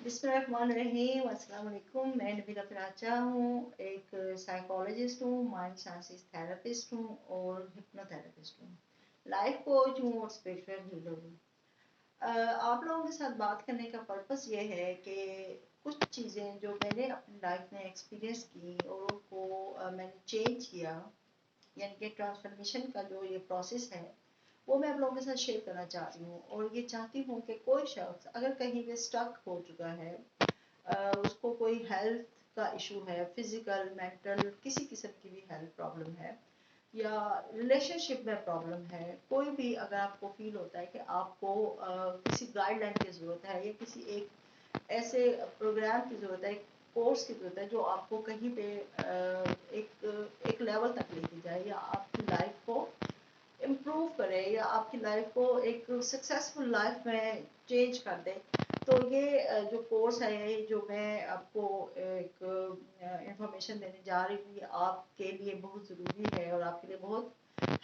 बिस्मिल्लाहिर्रहमानिर्रहीम। अस्सलाम वालेकुम। मैं नबीला फिराचा हूँ, एक साइकोलॉजिस्ट हूँ, माइंड साइंसेस थेरेपिस्ट हूँ और हिप्नोथेरेपिस्ट हूँ, लाइफ कोच हूँ और स्पिरिचुअल हीलर हूँ। आप लोगों के साथ बात करने का पर्पस ये है कि कुछ चीज़ें जो मैंने अपनी लाइफ में एक्सपीरियंस की और उनको मैंने चेंज किया, यानी कि ट्रांसफॉर्मेशन का जो ये प्रोसेस है वो मैं आप लोगों के साथ शेयर करना चाहती हूँ। और ये चाहती हूँ कि कोई शख्स अगर कहीं पे स्टक हो चुका है, उसको कोई हेल्थ का इशू है, फिजिकल मेंटल किसी किस्म की भी हेल्थ प्रॉब्लम है या रिलेशनशिप में प्रॉब्लम है, कोई भी अगर आपको फील होता है कि आपको किसी गाइडलाइन की ज़रूरत है या किसी एक ऐसे प्रोग्राम की ज़रूरत है, एक कोर्स की ज़रूरत है जो आपको कहीं पे एक लेवल तक लेके जाए या आपकी लाइफ को इम्प्रूव करे या आपकी लाइफ को एक सक्सेसफुल लाइफ में चेंज कर दे, तो ये जो कोर्स है, जो मैं आपको एक इंफॉर्मेशन देने जा रही हूँ, ये आपके लिए बहुत ज़रूरी है और आपके लिए बहुत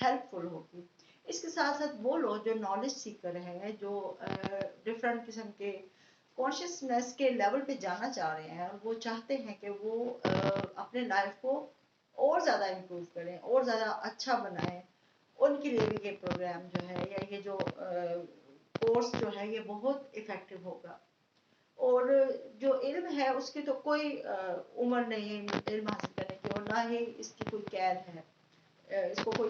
हेल्पफुल होगी। इसके साथ साथ वो लोग जो नॉलेज सीकर हैं, जो डिफरेंट किस्म के कॉन्शियसनेस के लेवल पे जाना चाह रहे हैं और वो चाहते हैं कि वो अपने लाइफ को और ज़्यादा इम्प्रूव करें और ज़्यादा अच्छा बनाएं, उनके लिए भी ये प्रोग्राम जो है या ये जो कोर्स जो है ये बहुत इफ़ेक्टिव होगा। और जो इल्म है उसकी तो कोई उम्र नहीं है इल्म हासिल करने की, और ना ही इसकी कोई कैद है, इसको कोई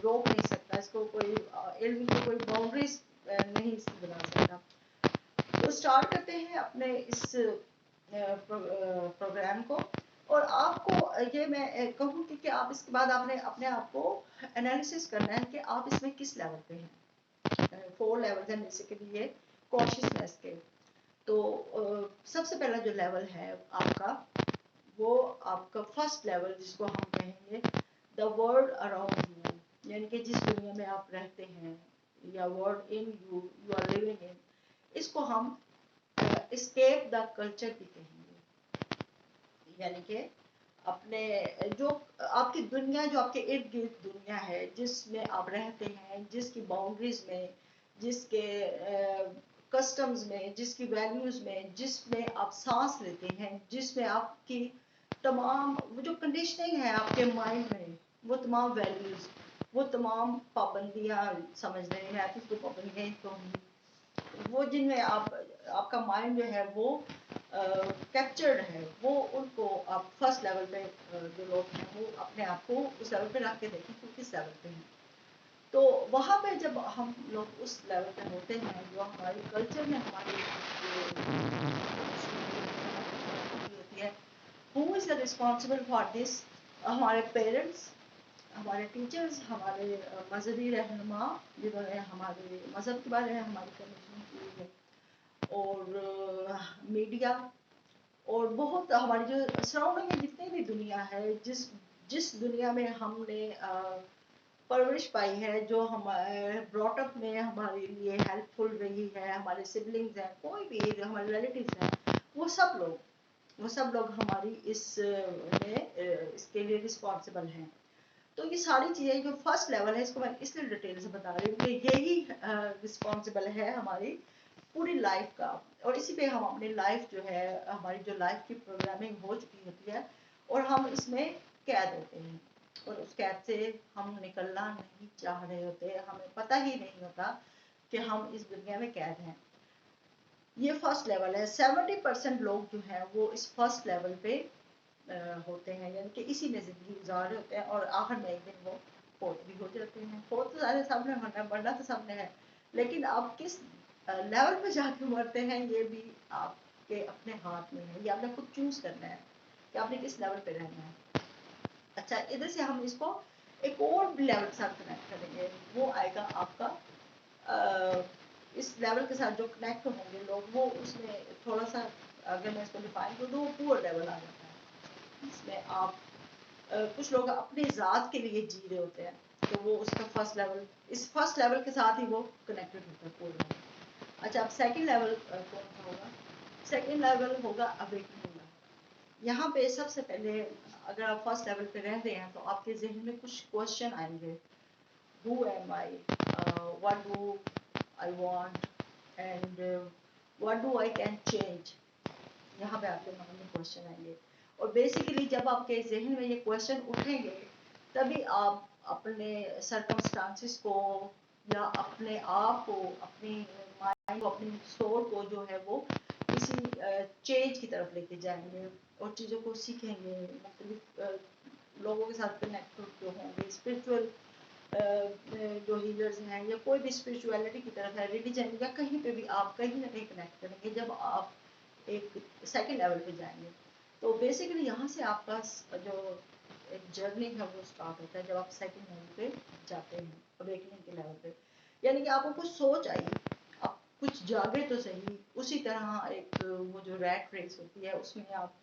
रोक नहीं सकता, इसको कोई इल्म की कोई बाउंड्रीज नहीं इसकी बना सकता। तो स्टार्ट करते हैं अपने इस प्रोग्राम को। और आपको ये मैं कहूँगी कि आप इसके बाद आपने अपने आप को एनालिसिस करना है कि आप इसमें किस लेवल पे हैं। 4 लेवल हैं बेसिकली ये कॉन्शियसनेस के। तो सबसे पहला जो लेवल है आपका, वो आपका फर्स्ट लेवल जिसको हम कहेंगे द वर्ल्ड अराउंड यू, यानी कि जिस दुनिया में आप रहते हैं या world in you you are living in, इसको हम एस्केप द कल्चर भी कहेंगे। यानी कि अपने जो आपकी दुनिया, जो आपके इर्द गिर्द दुनिया है जिसमें आप रहते हैं, जिसकी बाउंड्रीज में, जिसके कस्टम्स में, जिसकी वैल्यूज में, जिसमें आप सांस लेते हैं, जिसमें आपकी तमाम वो जो कंडीशनिंग है आपके माइंड में, वो तमाम वैल्यूज, वो तमाम पाबंदियां समझ रहे हैं, मैं इसको पाबंदियां कहूँगी, वो जिनमें आपका माइंड जो है वो कैप्चर्ड है, वो उनको आप फर्स्ट लेवल पे जो लोग हैं वो अपने आप को उस लेवल पे रख के देखें कि किस लेवल पे हैं। तो वहाँ पे जब हम लोग उस लेवल पे होते हैं, जो हमारी कल्चर में हमारी होती है, who is the responsible for this, हमारे पेरेंट्स, हमारे टीचर्स, हमारे मजहबी रहनुमा जिन्होंने हमारे मज़हब के बारे में हमारी कमीशन की है, और मीडिया, और बहुत हमारी जो सराउंडिंग में जितनी भी दुनिया है, जिस जिस दुनिया में हमने परवरिश पाई है, जो हम ब्रॉटअप में हमारे लिए हेल्पफुल रही है, हमारे सिबलिंग्स हैं, कोई भी हमारे रिलेटिव्स हैं, वो सब लोग हमारी इसके लिए रिस्पॉन्सिबल हैं। तो ये सारी चीज़ें जो फर्स्ट लेवल है, इसको मैं इसलिए डिटेल से बता रही हूँ कि यही रिस्पॉन्सिबल है हमारी पूरी लाइफ का, और इसी पे हम अपनी लाइफ जो है, हमारी जो लाइफ की प्रोग्रामिंग हो चुकी होती है और हम इसमें कैद होते हैं, और उस कैद से हम निकलना नहीं चाह रहे होते, हमें पता ही नहीं होता कि हम इस दुनिया में कैद हैं। ये फर्स्ट लेवल है। 70% लोग जो हैं वो इस फर्स्ट लेवल पे होते हैं, यानी कि इसी में ज़िंदगी गुजार रहे होते हैं, और आखिर में एक दिन वो फोत भी हो जाते हैं। फोत तो सारे सामने मरना, मरना तो सामने है, लेकिन आप किस लेवल पे जाके मरते हैं ये भी आपके अपने हाथ में है, ये आपने खुद चूज करना है कि आपने किस लेवल पे रहना है। अच्छा, इधर से हम इसको एक और लेवल के साथ कनेक्ट करेंगे, वो आएगा आपका इस लेवल के साथ जो कनेक्ट होंगे लोग, वो उसमें थोड़ा सा अगर मैं इसको डिफाइन करूँ तो वो पुअर लेवल आ जाता है। इसमें आप कुछ लोग अपनी ज़ात के लिए जी रहे होते हैं, तो वो उसका फर्स्ट लेवल, इस फर्स्ट लेवल के साथ ही वो कनेक्टेड होता है पूरा। अच्छा, अब सेकंड लेवल कौन सा होगा? सेकंड लेवल होगा अवेकनिंग। यहाँ पे सबसे पहले अगर आप फर्स्ट लेवल पे रह रहे हैं तो आपके जहन में कुछ क्वेश्चन आएंगे, who am I, what do I want, and what do I can change, यहाँ पे आपके मन में क्वेश्चन आएंगे, और बेसिकली जब आपके जहन में ये क्वेश्चन उठेंगे तभी आप अपने सर्कमस्टांसिस को या अपने आप को, अपनी माइंड को, अपनी सोल को जो है वो किसी चेंज की तरफ लेके जाएंगे और चीज़ों को सीखेंगे, मुख्तलिफ लोगों के साथ कनेक्ट होंगे, स्पिरिचुअल जो हीलर्स हैं या कोई भी स्पिरिचुअलिटी की तरफ है, रिलीजन या कहीं पे भी आप कहीं ना कहीं कनेक्ट करेंगे जब आप एक सेकंड लेवल पे जाएंगे। तो बेसिकली यहाँ से आपका जो एक जर्नी है वो स्टार्ट होता है जब आप सेकंड लेवल पे जाते हैं, अवेकनिंग के लेवल पे। यानी कि आपको कुछ सोच आई, आप कुछ जागे तो सही, उसी तरह एक वो जो रैट रेस होती है उसमें आप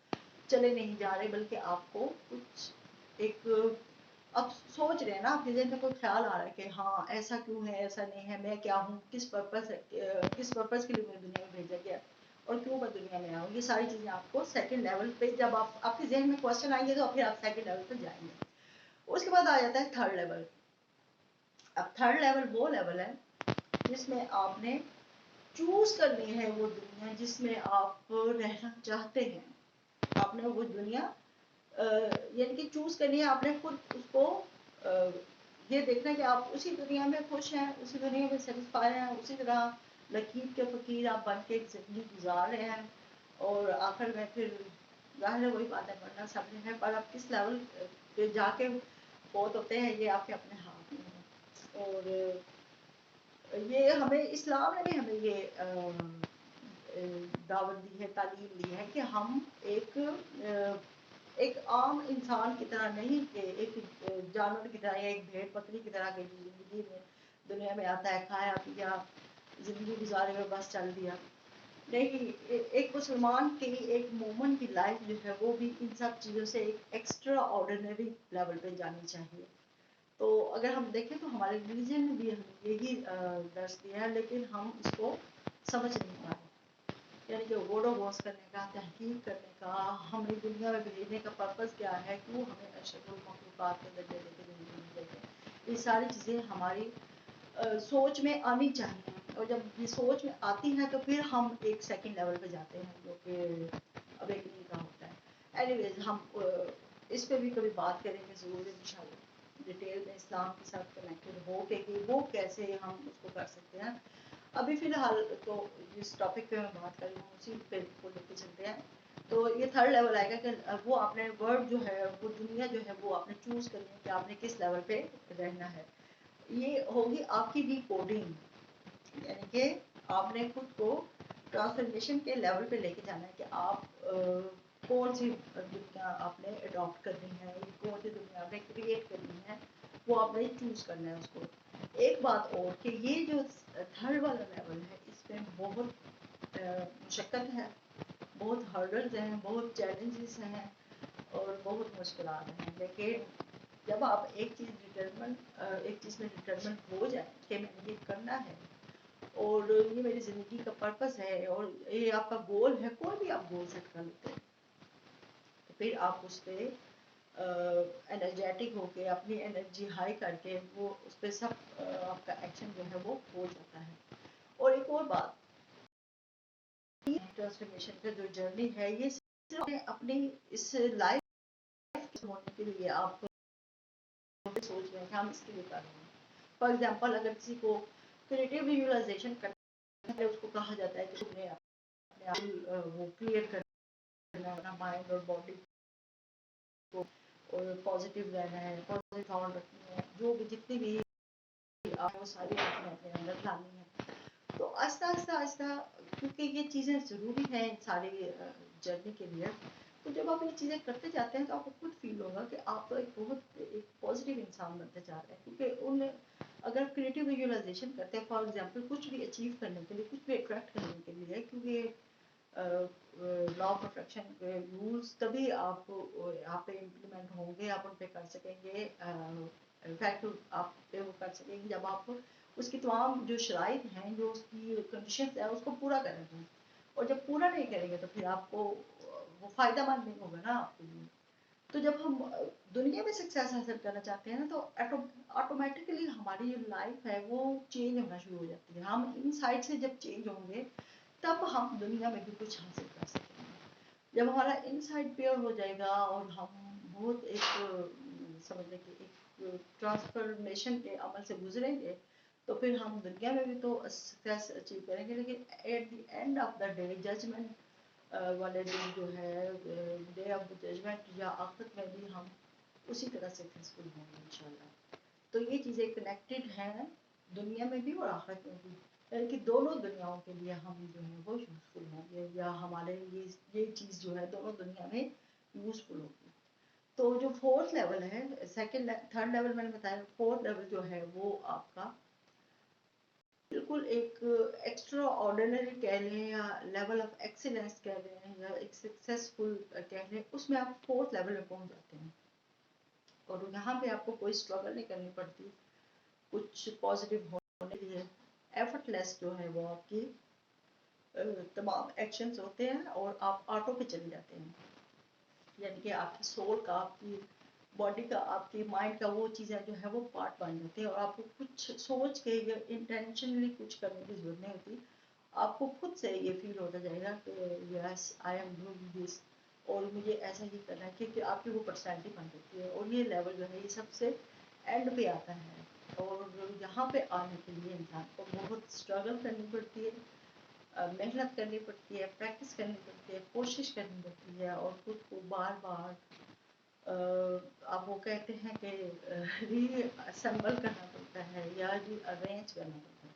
चले नहीं जा रहे, बल्कि आपको कुछ एक अब सोच रहे हैं ना, आपके जहन में कोई ख्याल आ रहा है कि हाँ ऐसा क्यों है, ऐसा नहीं है, मैं क्या हूँ, किस पर्पस है, किस पर्पस के लिए मुझे दुनिया में भेजा गया और क्यों मैं दुनिया में आऊँ, ये सारी चीज़ें आपको सेकंड लेवल पे जब आप आपके जहन में क्वेश्चन आएंगे तो फिर आप सेकंड लेवल पे जाएंगे। उसके बाद आ जाता है थर्ड लेवल। अब थर्ड लेवल वो लेवल है जिसमें आपने चूज करनी है वो दुनिया जिसमें आप रहना चाहते हैं। आपने वो दुनिया यानी कि चूज करनी है, आपने खुद उसको ये देखना है कि आप उसी दुनिया में खुश हैं, उसी दुनिया में सेटिस्फाई हैं, उसी तरह लकीर के फकीर आप बन के जिंदगी गुजार रहे हैं। और आखिर में फिर जाहिर है वही बात है, पढ़ना सबने है, पर आप किस लेवल पे जाके बहुत होते हैं ये आपके अपने हाथ में है। और ये हमें इस्लाम ने भी हमें ये दावत दी है, तालीम दी है कि हम एक आम इंसान की तरह नहीं, कि एक जानवर की तरह या एक भेड़ बकरी की तरह की जिंदगी में दुनिया में आता है, खाया पिया जिंदगी गुजारे और बस चल दिया नहीं। एक मुसलमान की, एक मोमन की लाइफ जो है वो भी इन सब चीज़ों से एक एक्स्ट्रा ऑर्डिनरी लेवल पे जानी चाहिए। तो अगर हम देखें तो हमारे रिलीजन ने भी हमें यही दर्श दिया है, लेकिन हम इसको समझ नहीं पा रहे। यानी कि गोडो गॉस करने का, तहकीक करने का, हमें दुनिया में भेजने का पर्पस क्या है, क्यों हमें अशरफुल मखलूक़ात के दर्जे देके ज़िंदगी मिलती है, ये सारी चीज़ें हमारी सोच में आनी चाहिए। और जब ये सोच में आती हैं तो फिर हम एक सेकंड लेवल पे जाते हैं जो कि अवेकनिंग का होता है। एनीवेज हम इस पे भी कभी बात करेंगे ज़रूर इंशाल्लाह डिटेल में, इस्लाम के साथ कनेक्टेड हो के कि वो कैसे हम उसको कर सकते हैं। अभी फ़िलहाल तो जिस टॉपिक पे मैं बात कर रही हूँ उसी पे को लेके चलते हैं। तो ये थर्ड लेवल आएगा कि वो आपने वर्ड जो है, वो दुनिया जो है वो आपने चूज़ करनी है कि आपने किस लेवल पे रहना है। ये होगी आपकी डिकोडिंग, यानी कि आपने खुद को ट्रांसफॉर्मेशन के लेवल पे लेके जाना है कि आप कौन सी दुनिया आपने अडॉप्ट करनी है, कौन सी दुनिया आपने क्रिएट करनी है, वो आपने चूज करना है उसको। एक बात और कि ये जो थर्ड वाला लेवल है इसमें बहुत मुशक्कत है, बहुत हर्डल्स हैं, बहुत चैलेंजेस हैं और बहुत मुश्किलात हैं। लेकिन जब आप एक चीज़ एक चीज़ में डिटर्मिन हो जाए कि मैंने ये करना है और ये मेरी ज़िंदगी का पर्पस है और ये आपका गोल है, कोई भी आप गोल सेट कर लेते हैं, तो फिर आप उस पर एनर्जेटिक होके अपनी एनर्जी हाई करके वो उस पर सब आपका एक्शन जो है वो हो जाता है। और एक और बात, ट्रांसफॉर्मेशन का जो जर्नी है ये सिर्फ अपनी इस लाइफ होने के लिए आप सोच रहे हैं कि हम इसके लिए कर रहे हैं। फॉर एग्जाम्पल अगर किसी को क्रिएटिव विजुअलाइजेशन करना है, उसको कहा जाता है कि उन्हें अपने आप वो क्लियर करना है, अपना माइंड और बॉडी को, और पॉजिटिव रहना है, पॉजिटिव थॉट रखनी है, जो भी जितनी भी आप वो सारी अपने अपने अंदर लानी है। तो आहिस्ता आहिस्ता आहिस्ता, क्योंकि ये चीज़ें ज़रूरी हैं सारी जर्नी के लिए, तो जब आप ये चीज़ें करते जाते हैं तो आपको खुद फील होगा कि आप तो एक पॉजिटिव इंसान बनते जा रहे हैं। क्योंकि उन अगर क्रिएटिव विजुअलाइजेशन करते हैं, फॉर एग्जांपल कुछ भी अचीव करने के लिए, कुछ भी अट्रैक्ट करने के लिए, क्योंकि लॉ ऑफ अट्रैक्शन के रूल्स तभी आप यहाँ पे इम्प्लीमेंट होंगे, आप उन पे कर सकेंगे, इनफैक्ट आप पे वो कर सकेंगे जब आप उसकी तमाम जो शराइत हैं, जो उसकी कंडीशन है उसको पूरा करेंगे। और जब पूरा नहीं करेंगे तो फिर आपको वो फ़ायदा मंद नहीं होगा ना आपके लिए। तो जब हम दुनिया में सक्सेस हासिल करना चाहते हैं ना, तो ऑटोमेटिकली हमारी जो लाइफ है वो चेंज होना शुरू हो जाती है। हम इन साइड से जब चेंज होंगे तब हम दुनिया में भी कुछ हासिल कर सकेंगे। जब हमारा इनसाइड प्योर हो जाएगा और हम बहुत एक समझ लें कि एक ट्रांसफॉर्मेशन के अमल से गुजरेंगे, तो फिर हम दुनिया में भी तो सक्सेस अचीव करेंगे, लेकिन at the end of the day judgement वाले दिन जो है, डे ऑफ द जजमेंट या आखिरत में भी हम उसी तरह सक्सेसफुल होंगे इंशाल्लाह। तो ये चीज़ें कनेक्टेड हैं दुनिया में भी और आखिरत में भी, यानी कि दोनों दुनियाओं के लिए हम जो है वो यूज़फुल होंगे, या हमारे ये चीज़ जो है दोनों दुनिया में यूज़फुल होगी। तो जो फोर्थ लेवल है, सेकंड थर्ड लेवल मैंने बताया, फोर्थ लेवल जो है वो आपका बिल्कुल एक एक्स्ट्रा ऑर्डिनरी कह लें या लेवल ऑफ एक्सीलेंस कह लें या एक सक्सेसफुल कह लें, उसमें आप फोर्थ लेवल में पहुंच जाते हैं और यहाँ पे आपको कोई स्ट्रगल नहीं करनी पड़ती कुछ पॉजिटिव होने के लिए। एफर्टलेस जो है वो आपकी तमाम एक्शंस होते हैं और आप ऑटो पे चले जाते हैं, यानी कि आपकी सोल का, आपकी बॉडी का, आपकी माइंड का वो चीज़ें जो है वो पार्ट बन जाती है और आपको कुछ सोच के या इंटेंशनली कुछ करने की जरूरत नहीं होती। आपको खुद से ये फील होता जाएगा कि yes I am doing this और मुझे ऐसा ही करना है, क्योंकि आपकी वो पर्सनैलिटी बन जाती है। और ये लेवल जो है ये सबसे एंड पे आता है और यहाँ पे आने के लिए इंसान को बहुत स्ट्रगल करनी पड़ती है, मेहनत करनी पड़ती है, प्रैक्टिस करनी पड़ती है, कोशिश करनी पड़ती है और खुद को बार बार आप वो कहते हैं कि रीअसेंबल करना पड़ता है या रीअरेंज करना पड़ता है।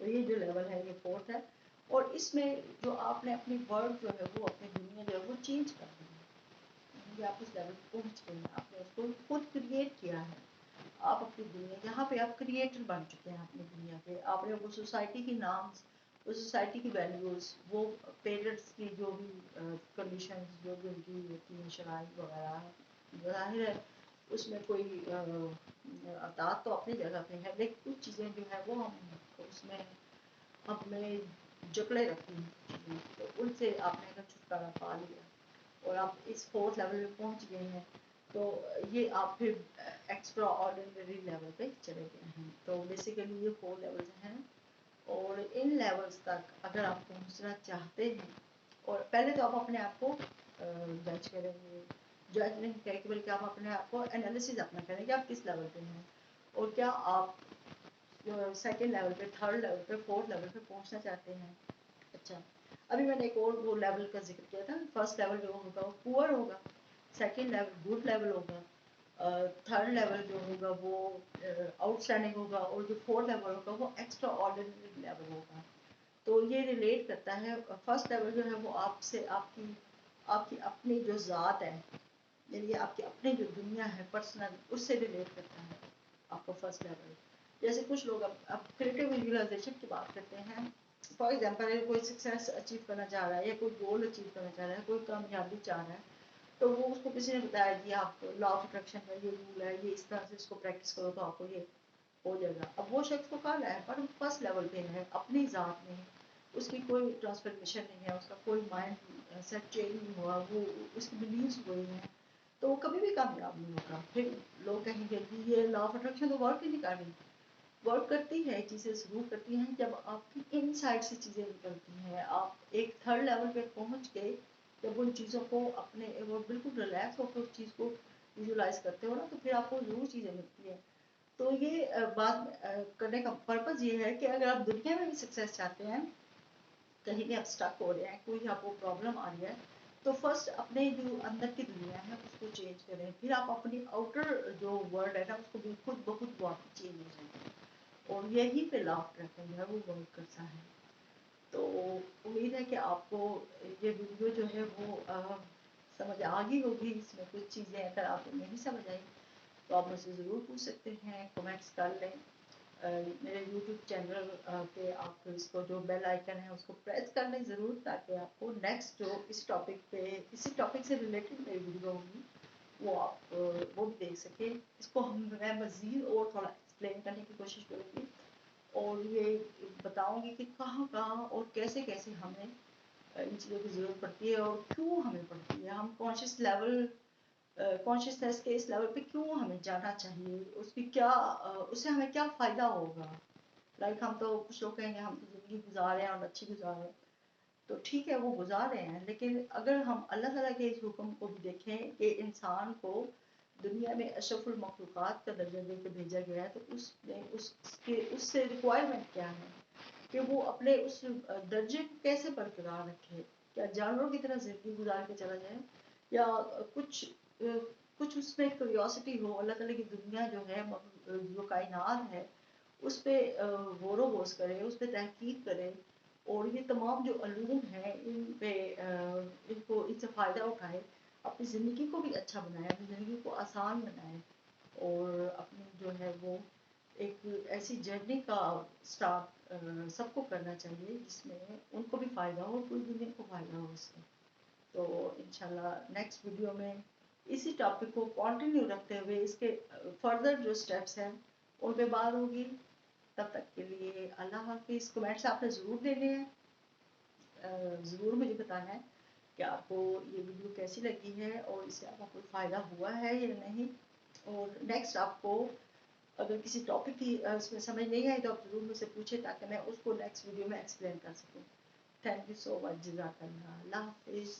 तो ये जो लेवल है ये फोर्थ है और इसमें जो आपने अपनी वर्ड जो है वो अपनी दुनिया जो है वो चेंज कर दी है, आप उस लेवल पर पहुँच गए हैं, आपने उसको खुद क्रिएट किया है। आप अपनी दुनिया जहाँ पे आप क्रिएटर बन चुके हैं अपनी दुनिया के, आपने वो सोसाइटी की नॉर्म्स, वो सोसाइटी की वैल्यूज़, वो पेरेंट्स की जो भी कंडीशंस जो भी उनकी होती हैं शराइ वगैरह, ज़ाहिर है उसमें कोई अतात तो अपनी जगह पे है, लेकिन कुछ चीज़ें जो है वो हम उसमें हमें जकड़े रखती हैं, तो उनसे आपने अगर छुटकारा पा लिया और आप इस फोर्थ लेवल में पहुंच गए हैं, तो ये आप फिर एक्स्ट्रा ऑर्डिनरी लेवल पे चले गए हैं। तो बेसिकली ये 4 लेवल्स हैं और इन लेवल्स तक अगर आप पहुंचना चाहते हैं, और पहले तो आप अपने आप को जज करेंगे, जज नहीं करेंगे बल्कि आप अपने आप को एनालिसिस अपना करेंगे आप किस लेवल पे हैं और क्या आप सेकेंड लेवल पे, थर्ड लेवल पे, फोर्थ लेवल पे पहुंचना चाहते हैं। अच्छा, अभी मैंने एक और वो लेवल का जिक्र किया था, फर्स्ट लेवल जो होगा वो पुअर होगा, सेकेंड लेवल गुड लेवल होगा, थर्ड लेवल जो होगा वो आउटस्टैंडिंग होगा और जो फोर्थ लेवल होगा वो एक्स्ट्रा ऑर्डिनरी लेवल होगा। तो ये रिलेट करता है, फर्स्ट लेवल जो है वो आपसे आपकी आपकी अपनी जो ज़ात है, यानी आपकी अपनी जो दुनिया है पर्सनल, उससे रिलेट करता है आपको फर्स्ट लेवल। जैसे कुछ लोग अब क्रिएटिव विजुअलाइजेशन की बात करते हैं, फॉर एग्जांपल कोई सक्सेस अचीव करना चाह रहा है या कोई गोल अचीव करना चाह रहा है, कोई कामयाबी चाह रहा है, तो वो उसको किसी ने बताया कि आप लॉ ऑफ अट्रैक्शन का ये रूल है, ये इस तरह से इसको प्रैक्टिस करो तो आपको ये हो जाएगा। अब वो शख्स को कर रहा है पर फर्स्ट लेवल पे है, अपनी ज़ात में, उसकी कोई ट्रांसफॉर्मेशन नहीं है, उसका कोई माइंड सेट चेंज नहीं हुआ, वो उसकी बिलीव्स हुई हैं, तो वो कभी भी कामयाब नहीं होगा। फिर लोग कहेंगे कि ये लॉ ऑफ अट्रैक्शन तो वर्क ही नहीं कर रही। वर्क करती है, चीज़ें ज़रूर करती हैं जब आपकी इनसाइड से चीज़ें निकलती हैं। आप एक थर्ड लेवल पे पहुंच गए, जब उन चीज़ों को अपने वो बिल्कुल रिलैक्स होकर उस चीज़ को विजुलाइज करते हो ना, तो फिर आपको ज़रूर चीज़ें मिलती हैं। तो ये बात करने का पर्पज़ ये है कि अगर आप दुनिया में भी सक्सेस चाहते हैं, कहीं भी आप स्टक हो रहे हैं, कोई आपको प्रॉब्लम आ रही है, तो फर्स्ट अपने जो अंदर की दुनिया है उसको चेंज करें, फिर आप अपनी आउटर जो वर्ल्ड है ना उसको भी खुद ब खुद वो आपकी चेंज हो जाएगी और यही पे लॉ ऑफ अट्रैक्शन जो है वो वर्क करता है। तो उम्मीद है कि आपको ये वीडियो जो है वो समझ आ गई होगी। इसमें कुछ चीज़ें अगर आपको नहीं समझ आई तो आप मुझसे ज़रूर पूछ सकते हैं, कमेंट्स कर लें। मेरे यूट्यूब चैनल पे आप इसको जो बेल आइकन है उसको प्रेस कर लें ज़रूर, ताकि आपको नेक्स्ट जो इस टॉपिक पे, इसी टॉपिक से रिलेटेड मेरी वीडियो होगी वो आप वो भी देख सकें। इसको मैं मज़ीद और थोड़ा एक्सप्लेन करने की कोशिश करूँगी और ये बताऊँगी कि कहाँ कहाँ और कैसे कैसे हमें इन चीज़ों की ज़रूरत पड़ती है और क्यों हमें पड़ती है। हम कॉन्शियस लेवल, कॉन्शियसनेस के इस लेवल पे क्यों हमें जाना चाहिए, उसकी क्या उससे हमें क्या फ़ायदा होगा। लाइक हम तो कुछ लोग कहेंगे हम तो ज़िंदगी गुजार रहे हैं और अच्छी गुजार रहे हैं, تو ٹھیک ہے وہ گزار رہے ہیں، لیکن اگر ہم اللہ تعالیٰ کے اس حکم کو بھی دیکھیں کہ انسان کو دنیا میں اشرف المخلوقات کا درجہ دے کے بھیجا گیا ہے، تو اس میں اس سے ریکوائرمنٹ کیا ہے کہ وہ اپنے اس درجے کو کیسے برقرار رکھے. کیا جانوروں کی طرح زندگی گزار کے چلا جائے، یا کچھ اس میں کیوریوسٹی ہو اللہ تعالیٰ کی دنیا جو ہے، جو کائنات ہے، اس پہ غور و خوض کرے، اس پہ تحقیق کرے، اور یہ تمام جو علوم ہیں ان پہ ان سے فائدہ اٹھائے، اپنی زندگی کو بھی اچھا بنائے، اپنی زندگی کو آسان بنائے، اور اپنی جو ہے وہ ایک ایسی جرنی کا سٹارٹ سب کو کرنا چاہیے جس میں ان کو بھی فائدہ ہو، پوری دنیا کو فائدہ ہو اس سے. تو انشاءاللہ نیکسٹ ویڈیو میں اسی ٹاپک کو کنٹینیو رکھتے ہوئے اس کے فردر جو سٹیپس ہیں ان پہ بات ہوگی. تب تک کے لیے اللہ حافظ. کمنٹس آپ نے ضرور دینے ہیں، ضرور مجھے بتانا ہے کہ آپ کو یہ ویڈیو کیسی لگی ہے اور اس سے آپ کو کوئی فائدہ ہوا ہے یا نہیں. اور نیکسٹ آپ کو اگر کسی ٹاپک کی اس میں سمجھ نہیں آئی تو آپ ضرور مجھ سے پوچھیں تاکہ میں اس کو نیکسٹ ویڈیو میں ایکسپلین کر سکوں. تھینک یو سو مچ. جزاک اللہ. اللہ حافظ.